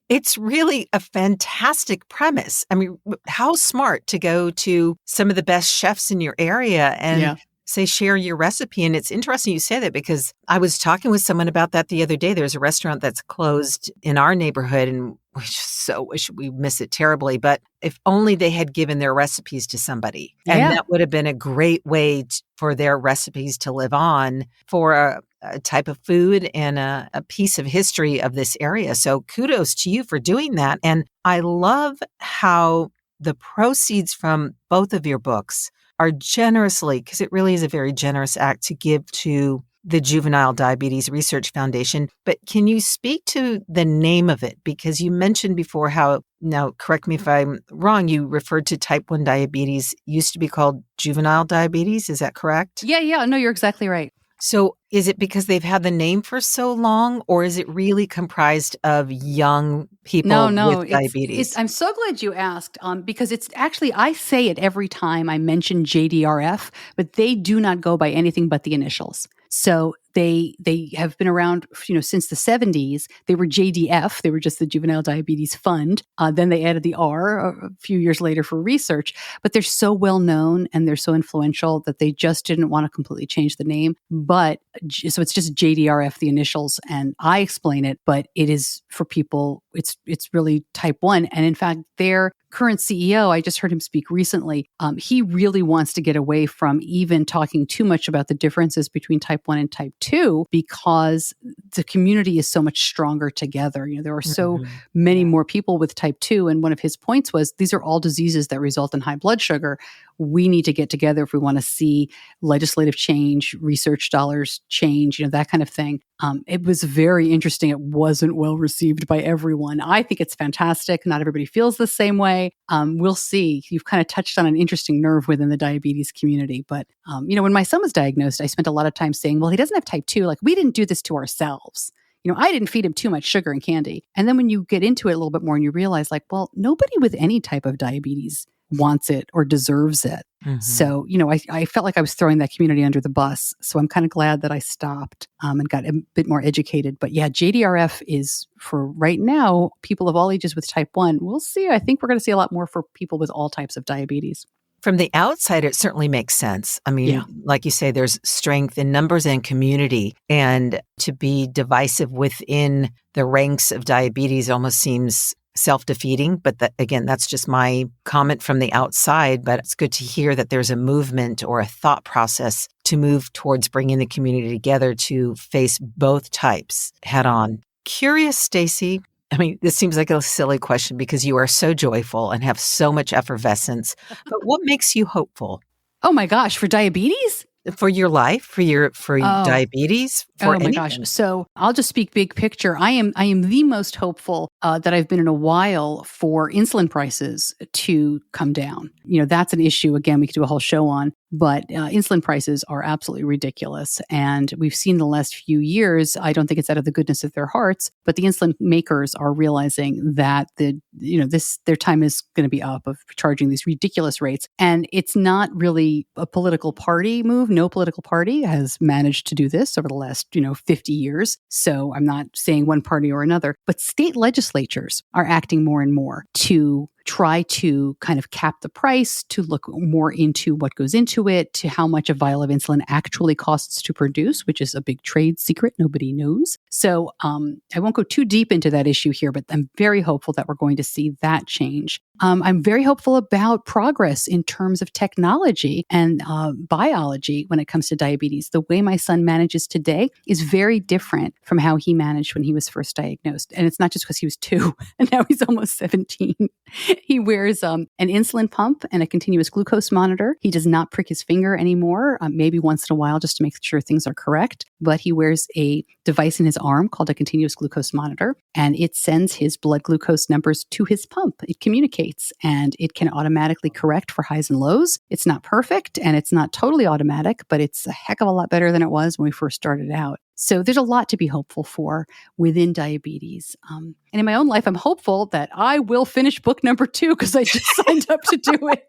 it's really a fantastic premise. I mean, how smart to go to some of the best chefs in your area and say, share your recipe. And it's interesting you say that because I was talking with someone about that the other day. There's a restaurant that's closed in our neighborhood and we just so wish we miss it terribly. But if only they had given their recipes to somebody. And that would have been a great way for their recipes to live on for a type of food and a piece of history of this area. So kudos to you for doing that. And I love how the proceeds from both of your books are generously, because it really is a very generous act to give to the Juvenile Diabetes Research Foundation. But can you speak to the name of it? Because you mentioned before how, now correct me if I'm wrong, you referred to type 1 diabetes used to be called juvenile diabetes. Is that correct? Yeah. No, you're exactly right. So is it because they've had the name for so long, or is it really comprised of young people with diabetes? I'm so glad you asked because it's actually, I say it every time I mention JDRF, but they do not go by anything but the initials. So they have been around, since the 70s. They were JDF. They were just the Juvenile Diabetes Fund. Then they added the R a few years later for research. But they're so well known and they're so influential that they just didn't want to completely change the name. So it's just JDRF, the initials, and I explain it. But it is for people. It's really type 1, and in fact, their current CEO, I just heard him speak recently. He really wants to get away from even talking too much about the differences between type 1 and type 2 because the community is so much stronger together. There are so many more people with type 2. And one of his points was, these are all diseases that result in high blood sugar. We need to get together if we want to see legislative change, research dollars change, that kind of thing. It was very interesting. It wasn't well received by everyone. I think it's fantastic. Not everybody feels the same way. We'll see. You've kind of touched on an interesting nerve within the diabetes community. But, when my son was diagnosed, I spent a lot of time saying, well, he doesn't have type 2. Like, we didn't do this to ourselves. I didn't feed him too much sugar and candy. And then when you get into it a little bit more and you realize, like, well, nobody with any type of diabetes wants it or deserves it. So, I felt like I was throwing that community under the bus. So I'm kind of glad that I stopped and got a bit more educated. But yeah, JDRF is for right now, people of all ages with type 1. We'll see. I think we're going to see a lot more for people with all types of diabetes. From the outside, it certainly makes sense. I mean, like you say, there's strength in numbers and community. And to be divisive within the ranks of diabetes almost seems self-defeating. But again, that's just my comment from the outside. But it's good to hear that there's a movement or a thought process to move towards bringing the community together to face both types head on. Curious, Stacey. I mean, this seems like a silly question because you are so joyful and have so much effervescence. But what makes you hopeful? Oh my gosh, for diabetes? For your life, for diabetes, for anything. Gosh. So I'll just speak big picture. I am the most hopeful that I've been in a while for insulin prices to come down. That's an issue. Again, we could do a whole show on. But insulin prices are absolutely ridiculous. And we've seen the last few years, I don't think it's out of the goodness of their hearts, but the insulin makers are realizing that their time is going to be up of charging these ridiculous rates. And it's not really a political party move. No political party has managed to do this over the last, 50 years. So I'm not saying one party or another, but state legislatures are acting more and more to try to kind of cap the price, to look more into what goes into it, to how much a vial of insulin actually costs to produce, which is a big trade secret nobody knows. So I won't go too deep into that issue here, but I'm very hopeful that we're going to see that change. I'm very hopeful about progress in terms of technology and biology when it comes to diabetes. The way my son manages today is very different from how he managed when he was first diagnosed. And it's not just because he was 2 and now he's almost 17. He wears an insulin pump and a continuous glucose monitor. He does not prick his finger anymore, maybe once in a while just to make sure things are correct. But he wears a device in his arm called a continuous glucose monitor, and it sends his blood glucose numbers to his pump. It communicates, and it can automatically correct for highs and lows. It's not perfect, and it's not totally automatic, but it's a heck of a lot better than it was when we first started out. So there's a lot to be hopeful for within diabetes. And in my own life, I'm hopeful that I will finish book number 2 because I just signed up to do it.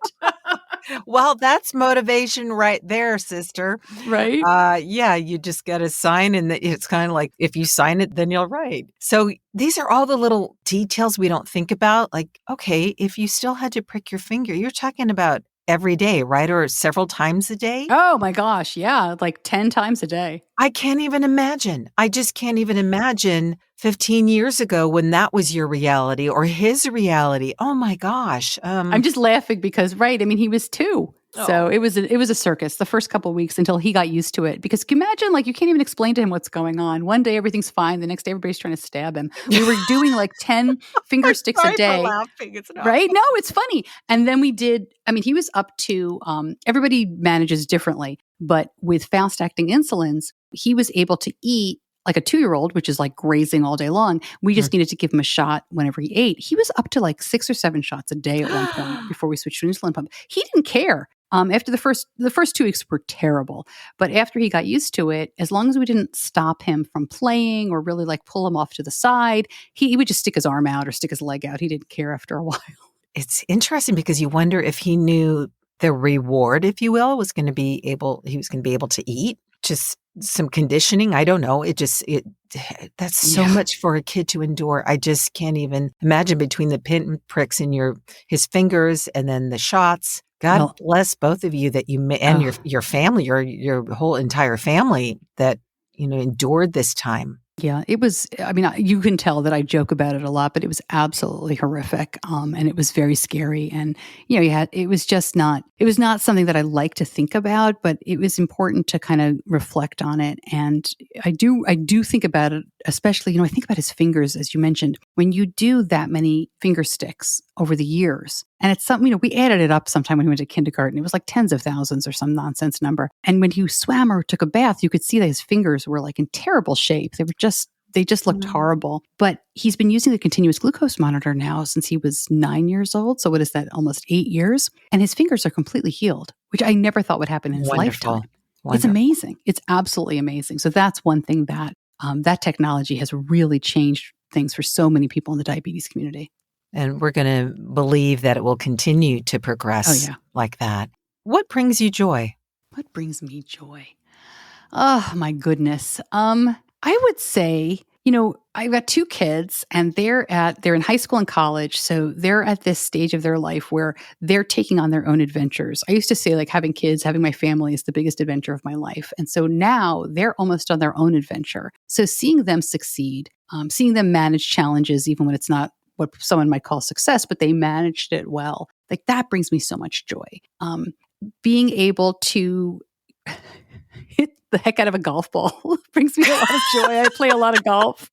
Well, that's motivation right there, sister. Right? Yeah, you just got to sign, and it's kind of like if you sign it, then you'll write. So these are all the little details we don't think about. Like, okay, if you still had to prick your finger, you're talking about every day, right? Or several times a day? Oh my gosh. Yeah. Like 10 times a day. I can't even imagine. I just can't even imagine 15 years ago when that was your reality or his reality. Oh my gosh. I'm just laughing because, right, I mean, he was 2. So it was a circus the first couple of weeks until he got used to it. Because can you imagine, like, you can't even explain to him what's going on. One day everything's fine. The next day everybody's trying to stab him. We were doing like 10 finger sticks a day. Right? No, it's funny. And then we did, I mean, he was up to, everybody manages differently. But with fast acting insulins, he was able to eat like a 2-year-old, which is like grazing all day long. We just needed to give him a shot whenever he ate. He was up to like 6 or 7 shots a day at one point before we switched to an insulin pump. He didn't care. After the first 2 weeks were terrible, but after he got used to it, as long as we didn't stop him from playing or really like pull him off to the side, he would just stick his arm out or stick his leg out. He didn't care after a while. It's interesting because you wonder if he knew the reward, if you will, he was going to be able to eat. Just some conditioning. I don't know. That's so much for a kid to endure. I just can't even imagine between the pin pricks in his fingers and then the shots. God bless both of you that you and your family, your whole entire family that, endured this time. Yeah, it was, I mean, you can tell that I joke about it a lot, but it was absolutely horrific. And it was very scary. And, it was not something that I like to think about, but it was important to kind of reflect on it. And I do think about it, especially, I think about his fingers, as you mentioned, when you do that many finger sticks over the years. And it's something, we added it up sometime when he went to kindergarten. It was like tens of thousands or some nonsense number. And when he swam or took a bath, you could see that his fingers were like in terrible shape. They just looked horrible. But he's been using the continuous glucose monitor now since he was 9 years old. So what is that? Almost 8 years. And his fingers are completely healed, which I never thought would happen in his lifetime. Wonderful. It's amazing. It's absolutely amazing. So that's one thing that that technology has really changed things for so many people in the diabetes community. And we're going to believe that it will continue to progress like that. What brings you joy? What brings me joy? Oh, my goodness. I would say, I've got 2 kids and they're in high school and college. So they're at this stage of their life where they're taking on their own adventures. I used to say like having kids, having my family is the biggest adventure of my life. And so now they're almost on their own adventure. So seeing them succeed, seeing them manage challenges, even when it's not what someone might call success, but they managed it well. Like that brings me so much joy. Being able to hit the heck out of a golf ball brings me a lot of joy. I play a lot of golf.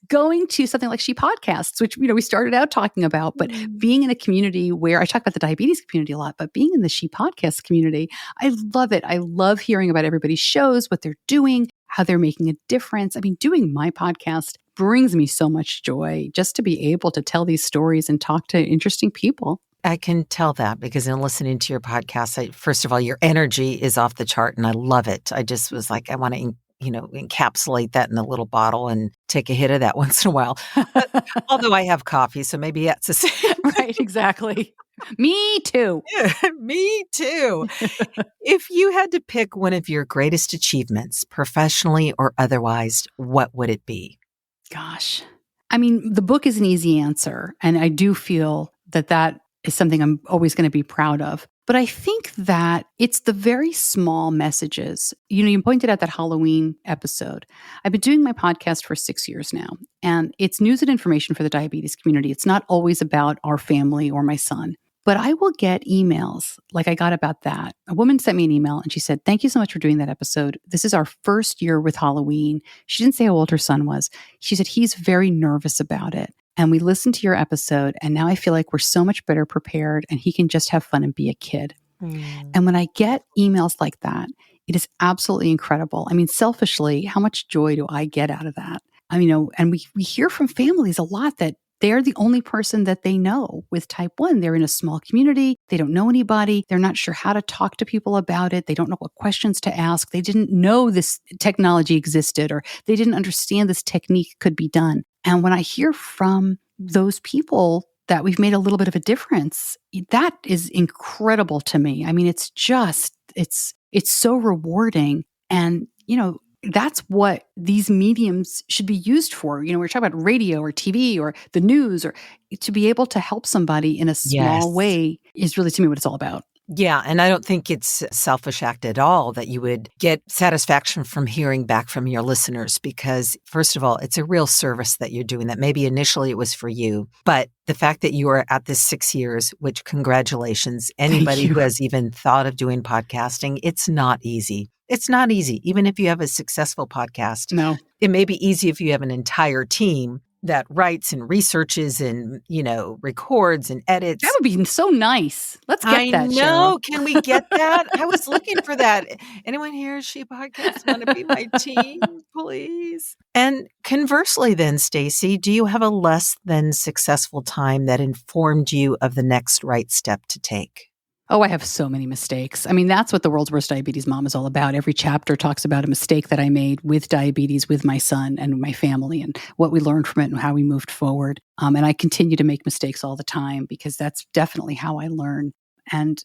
Going to something like She Podcasts, which, we started out talking about, but being in a community where I talk about the diabetes community a lot, but being in the She Podcast community, I love it. I love hearing about everybody's shows, what they're doing, how they're making a difference. I mean, doing my podcast brings me so much joy just to be able to tell these stories and talk to interesting people. I can tell that because in listening to your podcast, first of all, your energy is off the chart and I love it. I just was like, I want to, encapsulate that in a little bottle and take a hit of that once in a while. But, although I have coffee, so maybe that's the same. Right, exactly. Me too. Yeah, me too. If you had to pick one of your greatest achievements, professionally or otherwise, what would it be? Gosh. I mean, the book is an easy answer. And I do feel that is something I'm always going to be proud of. But I think that it's the very small messages. You pointed out that Halloween episode. I've been doing my podcast for 6 years now, and it's news and information for the diabetes community. It's not always about our family or my son. But I will get emails like I got about that. A woman sent me an email and she said, "Thank you so much for doing that episode. This is our first year with Halloween." She didn't say how old her son was. She said, "He's very nervous about it. And we listened to your episode and now I feel like we're so much better prepared and he can just have fun and be a kid." And when I get emails like that, it is absolutely incredible. I mean, selfishly, how much joy do I get out of that? And we hear from families a lot that they're the only person that they know with type 1. They're in a small community. They don't know anybody. They're not sure how to talk to people about it. They don't know what questions to ask. They didn't know this technology existed, or they didn't understand this technique could be done. And when I hear from those people that we've made a little bit of a difference, that is incredible to me. I mean, it's so rewarding. And, that's what these mediums should be used for. We're talking about radio or TV or the news, or to be able to help somebody in a small way is really, to me, what it's all about. Yeah, and I don't think it's a selfish act at all that you would get satisfaction from hearing back from your listeners because, first of all, it's a real service that you're doing that maybe initially it was for you. But the fact that you are at this 6 years, which congratulations, anybody who has even thought of doing podcasting, it's not easy. It's not easy, even if you have a successful podcast. No. It may be easy if you have an entire team that writes and researches and, records and edits. That would be so nice. Let's get that, I know. Cheryl. Can we get that? I was looking for that. Anyone here, She Podcast, want to be my team, please? And conversely then, Stacey, do you have a less than successful time that informed you of the next right step to take? Oh, I have so many mistakes. I mean, that's what the World's Worst Diabetes Mom is all about. Every chapter talks about a mistake that I made with diabetes, with my son and my family, and what we learned from it and how we moved forward. And I continue to make mistakes all the time because that's definitely how I learn. And,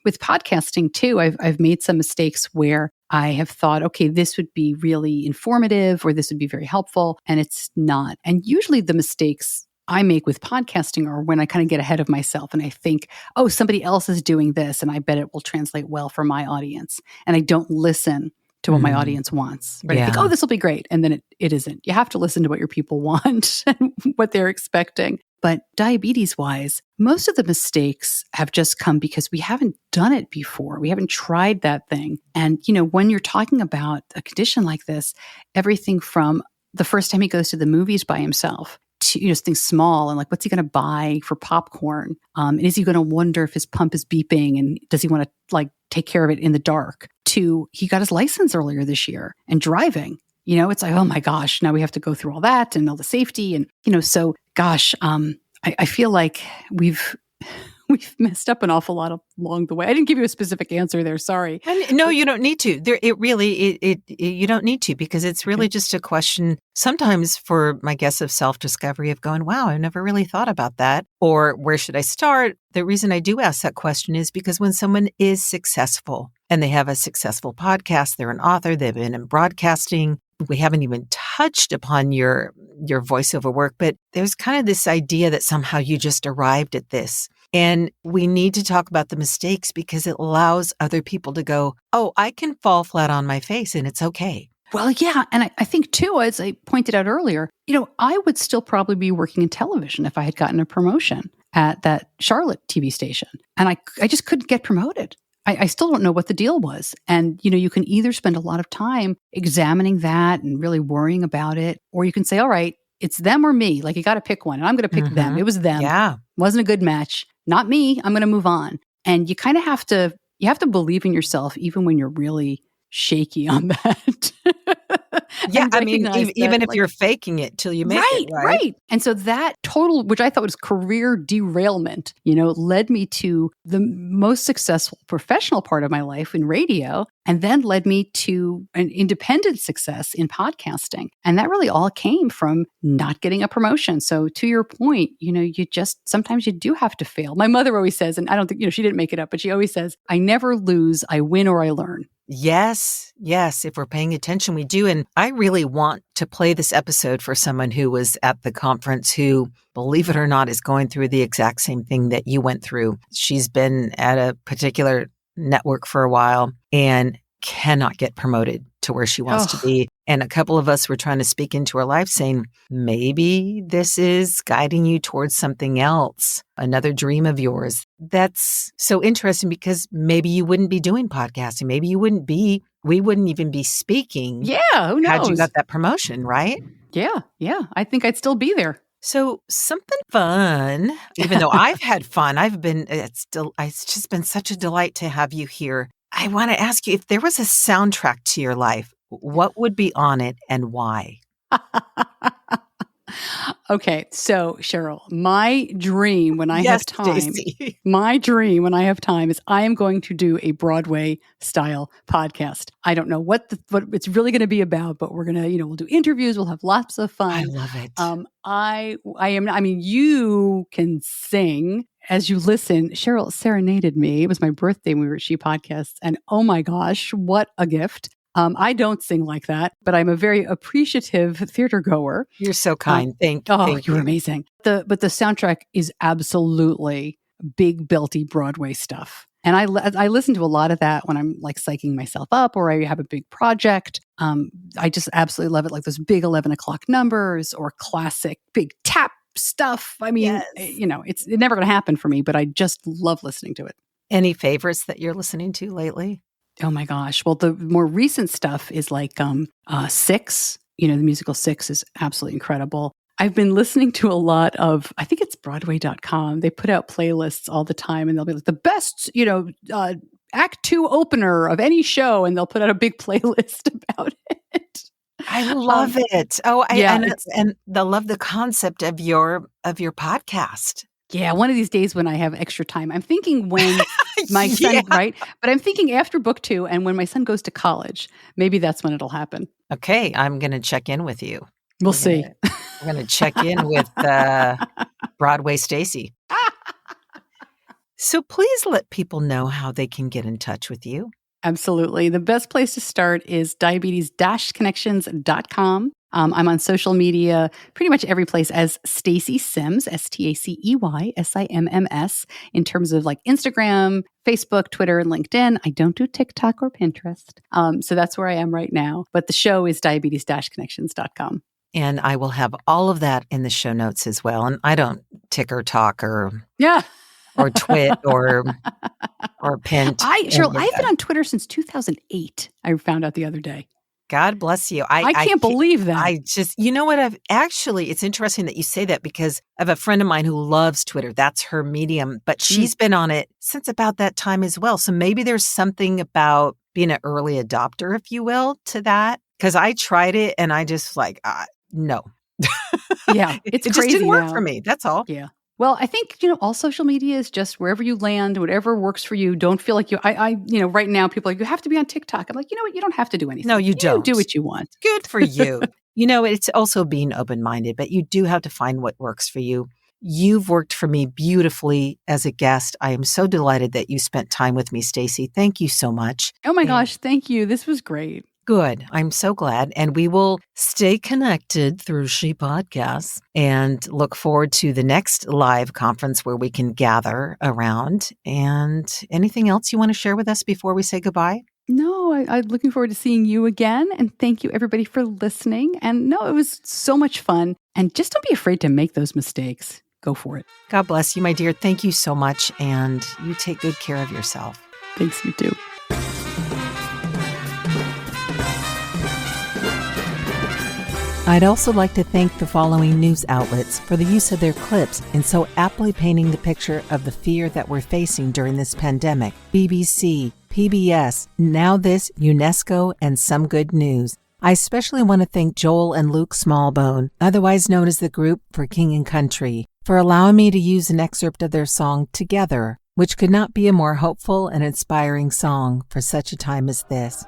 with podcasting too, I've made some mistakes where I have thought, okay, this would be really informative or this would be very helpful, and it's not. And usually the mistakes I make with podcasting are when I kind of get ahead of myself and I think, oh, somebody else is doing this and I bet it will translate well for my audience. And I don't listen to what my audience wants. Right? Yeah. I think, oh, this will be great. And then it isn't. You have to listen to what your people want and what they're expecting. But diabetes-wise, most of the mistakes have just come because we haven't done it before. We haven't tried that thing. And, when you're talking about a condition like this, everything from the first time he goes to the movies by himself to, things small and like, what's he going to buy for popcorn? And is he going to wonder if his pump is beeping and does he want to take care of it in the dark? To he got his license earlier this year and driving, it's like, oh my gosh, now we have to go through all that and all the safety. And, so gosh, I feel like we've messed up an awful lot along the way. I didn't give you a specific answer there. Sorry. And no, you don't need to. You don't need to because it's really just a question sometimes for my guess of self-discovery of going, wow, I never really thought about that. Or where should I start? The reason I do ask that question is because when someone is successful and they have a successful podcast, they're an author, they've been in broadcasting. We haven't even touched upon your voiceover work, but there's kind of this idea that somehow you just arrived at this. And we need to talk about the mistakes because it allows other people to go, oh, I can fall flat on my face and it's okay. Well, yeah. And I think too, as I pointed out earlier, I would still probably be working in television if I had gotten a promotion at that Charlotte TV station. And I just couldn't get promoted. I still don't know what the deal was. And, you can either spend a lot of time examining that and really worrying about it, or you can say, all right, it's them or me. Like you got to pick one. And I'm going to pick them. It was them. Yeah. Wasn't a good match. Not me. I'm going to move on. And you kind of have to believe in yourself, even when you're really shaky on that. Yeah, I mean, even if you're faking it till you make it, right? Right. And so that total, which I thought was career derailment, led me to the most successful professional part of my life in radio, and then led me to an independent success in podcasting. And that really all came from not getting a promotion. So to your point, sometimes you do have to fail. My mother always says, and I don't think, she didn't make it up, but she always says, I never lose, I win or I learn. Yes. If we're paying attention, we do. And I really want to play this episode for someone who was at the conference who, believe it or not, is going through the exact same thing that you went through. She's been at a particular network for a while and cannot get promoted to where she wants to be. And a couple of us were trying to speak into her life saying, maybe this is guiding you towards something else, another dream of yours. That's so interesting because maybe you wouldn't be doing podcasting. Maybe we wouldn't even be speaking. Yeah, who knows? Had you got that promotion, right? Yeah. I think I'd still be there. So something fun, even though I've had fun, it's just been such a delight to have you here. I want to ask you, if there was a soundtrack to your life, what would be on it and why? Okay, so Cheryl, my dream when I have time, Stacey. my dream when I have time is I am going to do a Broadway style podcast. I don't know what it's really going to be about, but we're going to, we'll do interviews. We'll have lots of fun. I love it. You can sing. As you listen, Cheryl serenaded me. It was my birthday when we were at She Podcasts. And oh my gosh, what a gift. I don't sing like that, but I'm a very appreciative theater goer. You're so kind. Thank you're you. amazing. But the soundtrack is absolutely big, belty Broadway stuff. And I listen to a lot of that when I'm like psyching myself up or I have a big project. I just absolutely love it. Like those big 11 o'clock numbers or classic big tap stuff. I mean, it's never going to happen for me, but I just love listening to it. Any favorites that you're listening to lately? Oh my gosh. Well, the more recent stuff is like Six. The musical Six is absolutely incredible. I've been listening to a lot of, I think it's Broadway.com. They put out playlists all the time and they'll be like the best, Act 2 opener of any show. And they'll put out a big playlist about it. I love it. Oh, and they'll love the concept of your podcast. Yeah, one of these days when I have extra time, I'm thinking when my son, right? But I'm thinking after book 2 and when my son goes to college, maybe that's when it'll happen. Okay, I'm going to check in with you. We'll see. We're going to check in with Broadway Stacey. So please let people know how they can get in touch with you. Absolutely. The best place to start is diabetes-connections.com. I'm on social media, pretty much every place as Stacey Simms, STACEY-SIMMS, in terms of like Instagram, Facebook, Twitter, and LinkedIn. I don't do TikTok or Pinterest. So that's where I am right now. But the show is diabetes-connections.com. And I will have all of that in the show notes as well. And I don't ticker talk or twit or pint. Cheryl, I've been on Twitter since 2008. I found out the other day. God bless you. I can't believe that. I just, you know what? It's interesting that you say that because I have a friend of mine who loves Twitter. That's her medium, but she's been on it since about that time as well. So maybe there's something about being an early adopter, if you will, to that. Because I tried it and I just no. Yeah, it just didn't work for me. That's all. Yeah. Well, I think, all social media is just wherever you land, whatever works for you. Don't feel like right now people are like, you have to be on TikTok. I'm like, you know what? You don't have to do anything. No, you don't. Do what you want. Good for you. It's also being open-minded, but you do have to find what works for you. You've worked for me beautifully as a guest. I am so delighted that you spent time with me, Stacey. Thank you so much. Oh my gosh. Thank you. This was great. Good. I'm so glad. And we will stay connected through She Podcasts and look forward to the next live conference where we can gather around. And anything else you want to share with us before we say goodbye? No, I'm looking forward to seeing you again. And thank you, everybody, for listening. And no, it was so much fun. And just don't be afraid to make those mistakes. Go for it. God bless you, my dear. Thank you so much. And you take good care of yourself. Thanks, you too. I'd also like to thank the following news outlets for the use of their clips in so aptly painting the picture of the fear that we're facing during this pandemic. BBC, PBS, Now This, UNESCO, and Some Good News. I especially want to thank Joel and Luke Smallbone, otherwise known as the group for King and Country, for allowing me to use an excerpt of their song Together, which could not be a more hopeful and inspiring song for such a time as this.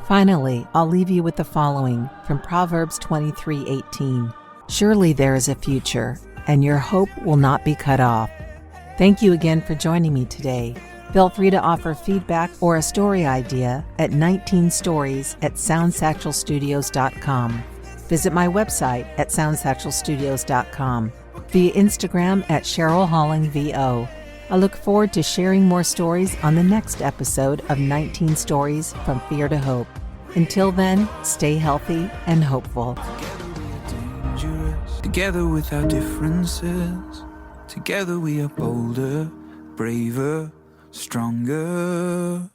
Finally, I'll leave you with the following from Proverbs 23:18. Surely there is a future, and your hope will not be cut off. Thank you again for joining me today. Feel free to offer feedback or a story idea at 19stories@soundsatchelstudios.com. Visit my website at soundsatchelstudios.com, via Instagram at Cheryl Halling VO. I look forward to sharing more stories on the next episode of 19 Stories From Fear to Hope. Until then, stay healthy and hopeful. Together with our differences, together we are bolder, braver, stronger.